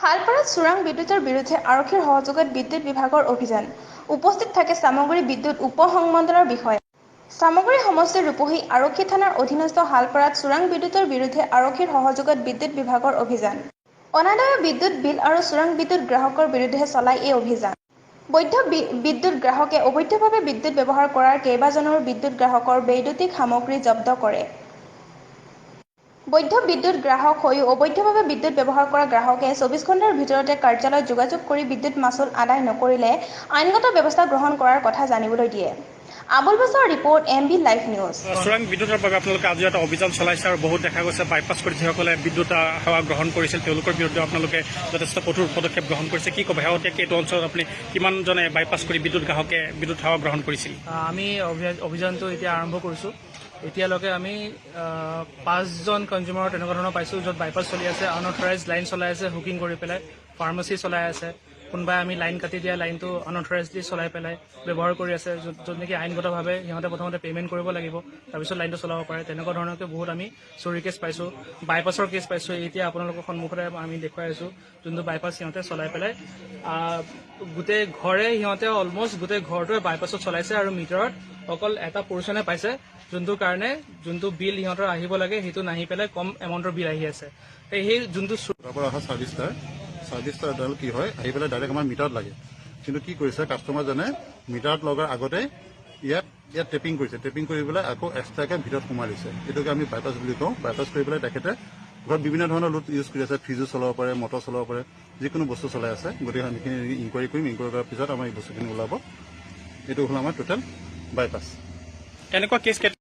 হালপাৰাত চোৰাং বিদ্যুতৰ বিৰুদ্ধে আৰক্ষীৰ সহযোগত বিদ্যুৎ বিভাগৰ অভিযান। উপস্থিত থাকে চামগুৰি বিদ্যুৎ উপসংমণ্ডলৰ বিষয়া। চামগুৰি সমষ্টিৰ ৰূপহী আৰক্ষী থানাৰ অধীনস্থ হালপাৰাত চোৰাং বিদ্যুতৰ বিৰুদ্ধে আৰক্ষীৰ সহযোগত বিদ্যুৎ বিভাগৰ অভিযান। অনাদায় বিদ্যুৎ বিল আৰু চোৰাং বিদ্যুৎ গ্ৰাহকৰ বিৰুদ্ধে চলায় এই অভিযান। বৈধ বিদ্যুৎ গ্ৰাহকে অবৈধভাৱে বিদ্যুৎ ব্যৱহাৰ কৰাৰ কেইবাজনৰো বিদ্যুৎ গ্ৰাহকৰ বৈদ্যুতিক সামগ্ৰী জব্দ কৰে। বৈধ বিদ্যুৎ গ্ৰাহক হৈও অবৈধভাৱে বিদ্যুৎ ব্যৱহাৰ কৰা গ্ৰাহকে 24 ঘণ্টাৰ ভিতৰতে কাৰ্যালয়ত যোগাযোগ কৰি বিদ্যুৎ মাচুল আদায় নকৰিলে আইনগত ব্যৱস্থা গ্ৰহণ কৰাৰ কথা জানিবলৈ দিয়ে। Abul বাছাৰ report MB live news. চোৰাং বিদ্যুতৰ বাবে আপোনালোকে আজি এটা অভিযান চলাইছে আৰু বহুত দেখা গৈছে বাইপাছ কৰি যিসকলে বিদ্যুৎ সেৱা গ্ৰহণ কৰিছিল তেওঁলোকৰ বিৰুদ্ধে আপোনালোকে যথেষ্ট কঠোৰ পদক্ষেপ গ্ৰহণ কৰিছে। কি ক'ব শেহতীয়াকৈ এইটো অঞ্চলত আপুনি কিমানজনে বাইপাছ কৰি বিদ্যুৎ গ্ৰাহকে বিদ্যুৎ সেৱা গ্ৰহণ কৰিছিল? আমি অভিযানটো এতিয়া আৰম্ভ কৰিছোঁ। এতিয়ালৈকে আমি 5জন কনজিউমাৰ তেনেকুৱা ধৰণৰ পাইছোঁ, য'ত বাইপাছ চলি আছে, আনঅথৰাইজ লাইন চলাই আছে, হুকিং কৰি পেলাই ফাৰ্মাচী চলাই আছে, কোনোবাই আমি লাইন কাটি দিয়া লাইনটো আনঅথৰাইজলি চলাই পেলাই ব্যৱহাৰ কৰি আছে, য'ত নেকি আইনগতভাৱে সিহঁতে প্ৰথমতে পে'মেণ্ট কৰিব লাগিব, তাৰপিছত লাইনটো চলাব পাৰে। তেনেকুৱা ধৰণৰকৈ বহুত আমি চুৰি কেছ পাইছোঁ, বাইপাছৰ কেছ পাইছোঁ। এতিয়া আপোনালোকৰ সন্মুখতে আমি দেখুৱাই আছোঁ যোনটো বাইপাছ সিহঁতে চলাই পেলাই গোটেই ঘৰে সিহঁতে অলমষ্ট গোটেই ঘৰটোৱে বাইপাছত চলাইছে আৰু মিটাৰত অকল এটা পৰ্চনে পাইছে, যোনটো কাৰণে যোনটো বিল সিহঁতৰ আহিব লাগে সেইটো নাহি পেলাই কম এমাউণ্টৰ বিল আহি আছে। সেই যোনটো অহা ছাৰ্ভিচটা কি হয় আহি পেলাই ডাইৰেক্ট আমাৰ মিটাৰত লাগে, কিন্তু কি কৰিছে কাষ্টমাৰজনে মিটাৰত লগাৰ আগতে ইয়াত টেপিং কৰিছে, টেপিং কৰি পেলাই আকৌ এক্সট্ৰাকৈ ভিতৰত সোমাই দিছে। এইটোকে আমি বাইপাছ বুলি কওঁ। বাইপাছ কৰি পেলাই তেখেতে ঘৰত বিভিন্ন ধৰণৰ লোড ইউজ কৰি আছে, ফ্ৰিজো চলাব পাৰে, মটৰ চলাব পাৰে, যিকোনো বস্তু চলাই আছে। গতিকে আমিখিনি ইনকুৱাৰী কৰিম, ইনকুৱাৰী কৰাৰ পিছত আমাৰ এই বস্তুখিনি ওলাব। এইটো হ'ল আমাৰ টোটেল বাইপাছ। এনেকুৱা কেছ